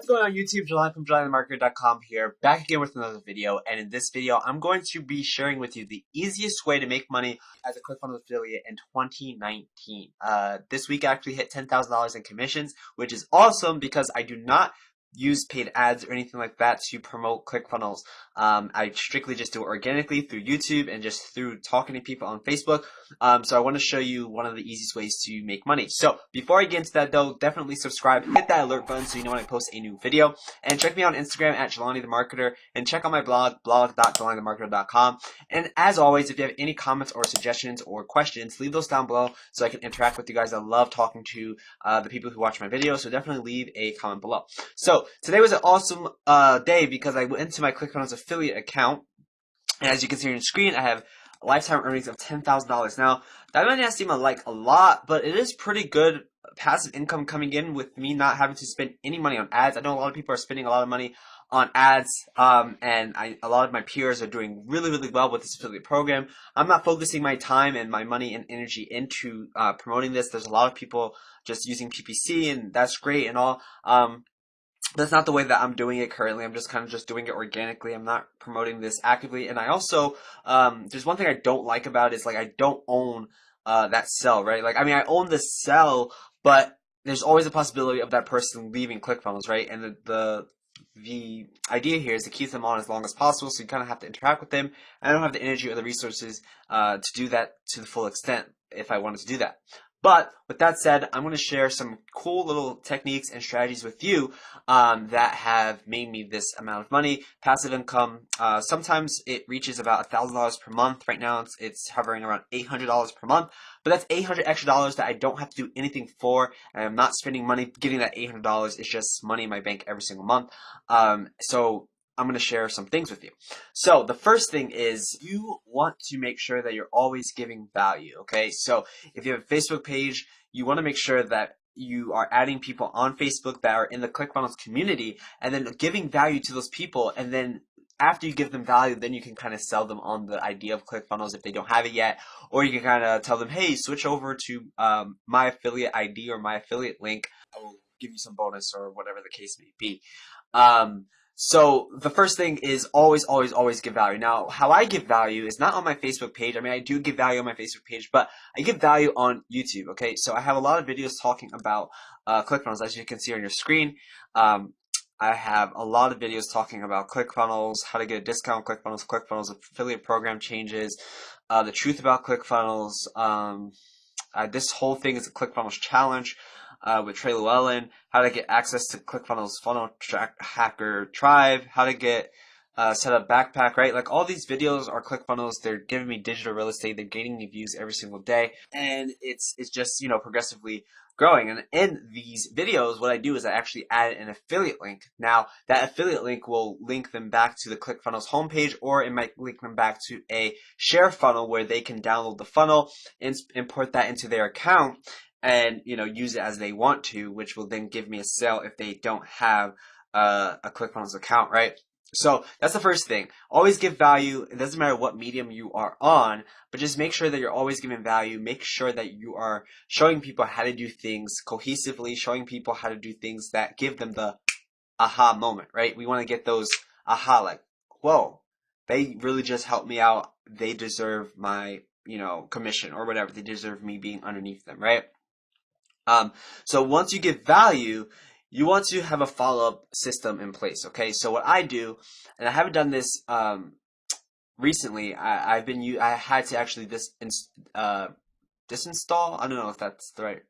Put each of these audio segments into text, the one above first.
going on YouTube? July from JulyTheMarketer.com here, back again with another video. And in this video, I'm going to be sharing with you the easiest way to make money as a Clickfunnels affiliate in 2019. This week I actually hit $10,000 in commissions, which is awesome because I do not use paid ads or anything like that to promote ClickFunnels. I strictly just do it organically through YouTube and just through talking to people on Facebook. So I want to show you one of the easiest ways to make money. So before I get into that though, definitely subscribe, hit that alert button so you know when I post a new video, and check me out on Instagram at Jelani the Marketer, and check out my blog.jelanithemarketer.com. And as always, if you have any comments or suggestions or questions, leave those down below so I can interact with you guys. I love talking to the people who watch my videos, so definitely leave a comment below. So today was an awesome day because I went into my ClickFunnels affiliate account, and as you can see on your screen, I have lifetime earnings of $10,000. Now, that might not seem like a lot, but it is pretty good passive income coming in with me not having to spend any money on ads. I know a lot of people are spending a lot of money on ads, and a lot of my peers are doing really, really well with this affiliate program. I'm not focusing my time and my money and energy into promoting this. There's a lot of people just using PPC, and that's great and all. That's not the way that I'm doing it currently. I'm just kind of just doing it organically. I'm not promoting this actively. And I also, there's one thing I don't like about it is, like, I don't own that cell, right? Like, I mean, I own the cell, but there's always a possibility of that person leaving ClickFunnels, right? And the idea here is to keep them on as long as possible, so you kind of have to interact with them. I don't have the energy or the resources to do that to the full extent if I wanted to do that. But with that said, I'm going to share some cool little techniques and strategies with you that have made me this amount of money. Passive income, sometimes it reaches about $1,000 per month. Right now it's hovering around $800 per month. But that's $800 extra dollars that I don't have to do anything for. And I'm not spending money getting that $800. It's just money in my bank every single month. So I'm going to share some things with you. So the first thing is you want to make sure that you're always giving value, okay? So if you have a Facebook page, you want to make sure that you are adding people on Facebook that are in the ClickFunnels community and then giving value to those people. And then after you give them value, then you can kind of sell them on the idea of ClickFunnels if they don't have it yet. Or you can kind of tell them, hey, switch over to my affiliate ID or my affiliate link. I will give you some bonus or whatever the case may be. So the first thing is always give value. Now, how I give value is not on my Facebook page. I mean, I do give value on my Facebook page, but I give value on YouTube, okay? So I have a lot of videos talking about ClickFunnels, as you can see on your screen. I have a lot of videos talking about ClickFunnels, how to get a discount on ClickFunnels, ClickFunnels affiliate program changes, the truth about ClickFunnels. This whole thing is a ClickFunnels challenge. With Trey Llewellyn, how to get access to ClickFunnels Funnel Hacker Tribe, how to get set up backpack, right? Like, all these videos are ClickFunnels. They're giving me digital real estate. They're getting me views every single day, and it's just, you know, progressively growing. And in these videos, what I do is I actually add an affiliate link. Now, that affiliate link will link them back to the ClickFunnels homepage, or it might link them back to a share funnel where they can download the funnel and import that into their account and, you know, use it as they want to, which will then give me a sale if they don't have a ClickFunnels account, right? So that's the first thing. Always give value. It doesn't matter what medium you are on, but just make sure that you're always giving value. Make sure that you are showing people how to do things cohesively, showing people how to do things that give them the aha moment, right? We want to get those aha, like, whoa, they really just helped me out. They deserve my, you know, commission or whatever. They deserve me being underneath them, right? So once you give value, you want to have a follow-up system in place, okay? So what I do, and I haven't done this recently, I had to actually disinstall, I don't know if that's the right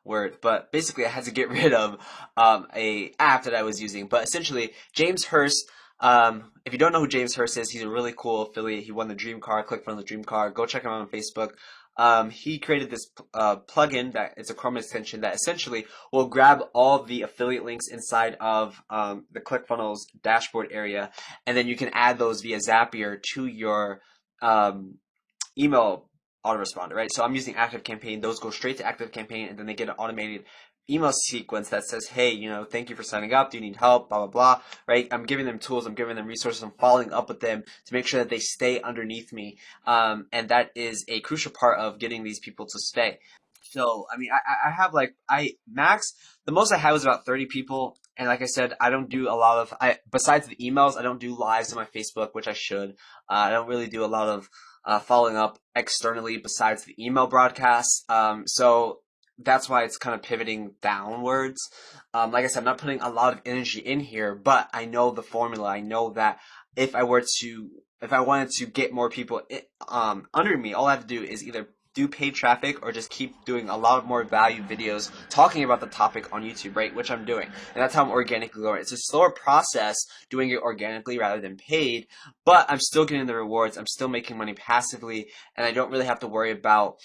word, but basically I had to get rid of a app that I was using. But essentially, James Hurst, if you don't know who James Hurst is, he's a really cool affiliate. He won the Dream Car, ClickFunnels Dream Car. Go check him out on Facebook. He created this plugin that is a Chrome extension that essentially will grab all the affiliate links inside of the ClickFunnels dashboard area, and then you can add those via Zapier to your email autoresponder, right? So I'm using ActiveCampaign. Those go straight to ActiveCampaign, and then they get an automated email sequence that says, hey, you know, thank you for signing up. Do you need help? Blah, blah, blah, right? I'm giving them tools. I'm giving them resources. I'm following up with them to make sure that they stay underneath me. And that is a crucial part of getting these people to stay. So, I mean, I have like, the most I had was about 30 people And like I said, I don't do a lot of, besides the emails, I don't do lives on my Facebook, which I should. I don't really do a lot of following up externally besides the email broadcasts. So that's why it's kind of pivoting downwards. Like I said, I'm not putting a lot of energy in here, but I know the formula. I know that if I wanted to get more people under me, all I have to do is either do paid traffic or just keep doing a lot of more value videos talking about the topic on YouTube, right? Which I'm doing. And that's how I'm organically growing. It's a slower process doing it organically rather than paid, but I'm still getting the rewards. I'm still making money passively, and I don't really have to worry about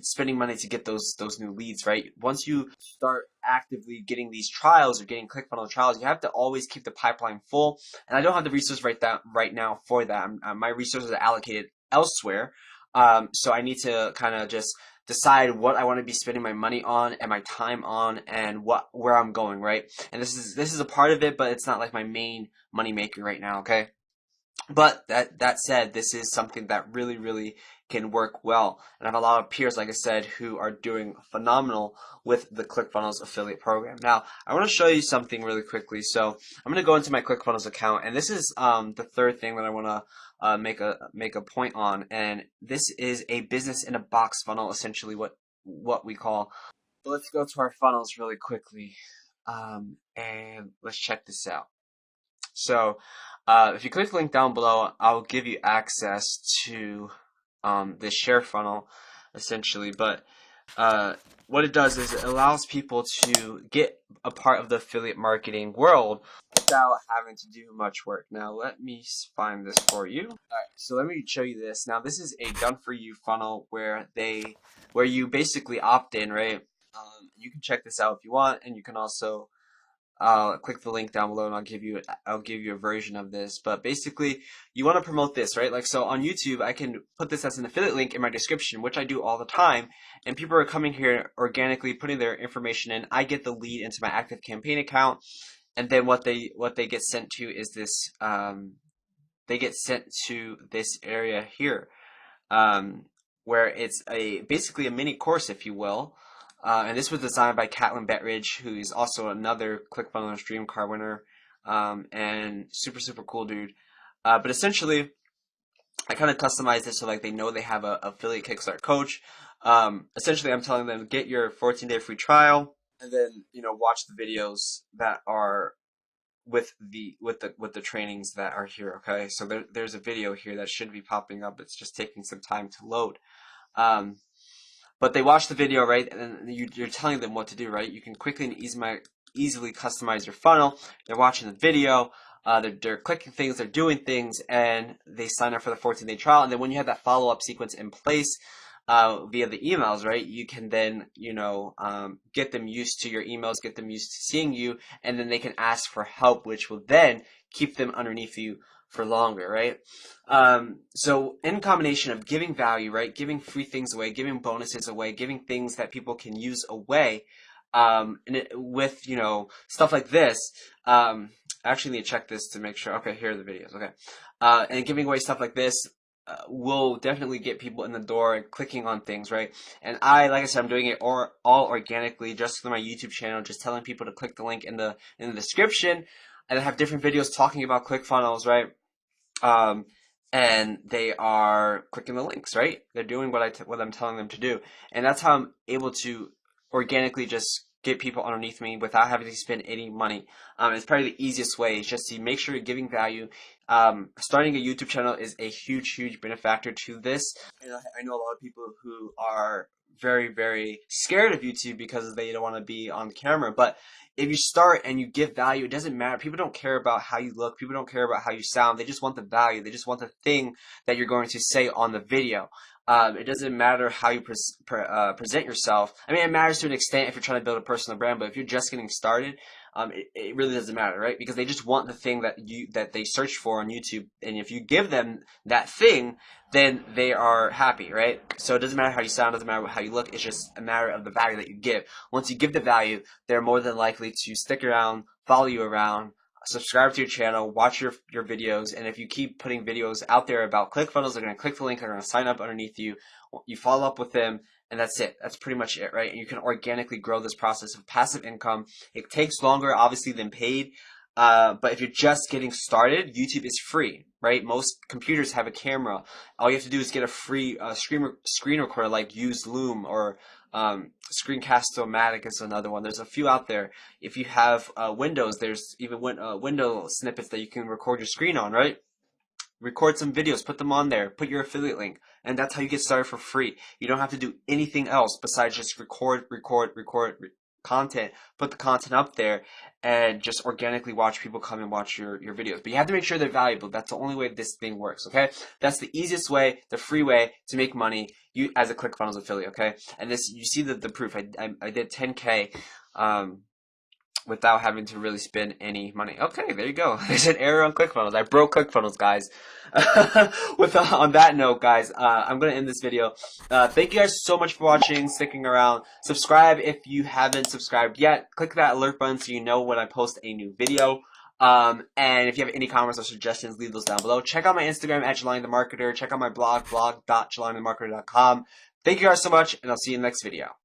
spending money to get those new leads, right? Once you start actively getting these trials or getting ClickFunnels trials, you have to always keep the pipeline full. And I don't have the resources right now for that. My resources are allocated elsewhere. So I need to kind of just decide what I want to be spending my money on and my time on and where I'm going, right? And this is a part of it, but it's not like my main money maker right now, okay? But that said, this is something that really can work well. And I have a lot of peers, like I said, who are doing phenomenal with the ClickFunnels affiliate program. Now, I want to show you something really quickly. So I'm going to go into my ClickFunnels account, and this is the third thing that I want to make a point on. And this is a business in a box funnel, essentially what we call. So let's go to our funnels really quickly, and let's check this out. So if you click the link down below, I'll give you access to this share funnel, essentially. But what it does is it allows people to get a part of the affiliate marketing world without having to do much work. Now, let me find this for you. All right, so let me show you this. Now, this is a done-for-you funnel where you basically opt in, right? You can check this out if you want, and you can also click the link down below and I'll give you a version of this. But basically, you want to promote this, right? Like, so on YouTube, I can put this as an affiliate link in my description, which I do all the time, and people are coming here organically, putting their information in. I get the lead into my active campaign account, and then what they get sent to is this. They get sent to this area here, where it's basically a mini course, if you will. And this was designed by Catlin Bettridge, who is also another ClickFunnels Dream Car winner, and super cool dude. But essentially, I kind of customized it so like they know they have a affiliate Kickstart coach. Essentially, I'm telling them get your 14-day free trial, and then watch the videos that are with the trainings that are here. Okay, so there's a video here that should be popping up. It's just taking some time to load. But they watch the video, right, and you're telling them what to do, right? You can quickly and easily customize your funnel. They're watching the video, they're clicking things, they're doing things, and they sign up for the 14-day trial. And then when you have that follow-up sequence in place via the emails, right, you can then, get them used to your emails, get them used to seeing you, and then they can ask for help, which will then keep them underneath you for longer, right? So in combination of giving value, right, giving free things away, giving bonuses away, giving things that people can use away, with stuff like this. I actually need to check this to make sure. Okay, here are the videos. Okay, and giving away stuff like this will definitely get people in the door and clicking on things, right? And like I said, I'm doing it all organically, just through my YouTube channel, just telling people to click the link in the description. And I have different videos talking about ClickFunnels, right? And they are clicking the links, right? They're doing what I'm telling them to do, and that's how I'm able to organically just get people underneath me without having to spend any money. It's probably the easiest way. Is just to make sure you're giving value. Starting a YouTube channel is a huge benefactor to this. And I know a lot of people who are very scared of YouTube because they don't want to be on camera, but if you start and you give value, it doesn't matter. People don't care about how you look. People don't care about how you sound. They just want the value. They just want the thing that you're going to say on the video. It doesn't matter how you present yourself. I mean, it matters to an extent if you're trying to build a personal brand, but if you're just getting started, it really doesn't matter, right? Because they just want the thing that they search for on YouTube, and if you give them that thing, then they are happy, right? So it doesn't matter how you sound, it doesn't matter how you look. It's just a matter of the value that you give. Once you give the value, they're more than likely to stick around, follow you around, subscribe to your channel, watch your videos, and if you keep putting videos out there about ClickFunnels, they're going to click the link, they're going to sign up underneath you. You follow up with them, And that's it. That's pretty much it, right? And you can organically grow this process of passive income. It takes longer, obviously, than paid. But if you're just getting started, YouTube is free, right? Most computers have a camera. All you have to do is get a free screen recorder, like use Loom or Screencast-O-Matic is another one. There's a few out there. If you have Windows, there's even window snippets that you can record your screen on, right? Record some videos, put them on there, put your affiliate link, and that's how you get started for free. You don't have to do anything else besides just record content, put the content up there, and just organically watch people come and watch your videos. But you have to make sure they're valuable. That's the only way this thing works, okay? That's the easiest way, the free way to make money as a Clickfunnels affiliate, okay? And this, you see the proof. I did 10K without having to really spend any money. Okay, there you go. There's an error on Clickfunnels. I broke Clickfunnels, guys. On that note, guys, I'm going to end this video. Thank you guys so much for watching, sticking around. Subscribe if you haven't subscribed yet. Click that alert button so you know when I post a new video. And if you have any comments or suggestions, leave those down below. Check out my Instagram at JelaniTheMarketer. Check out my blog, blog.JelaniTheMarketer.com. Thank you guys so much, and I'll see you in the next video.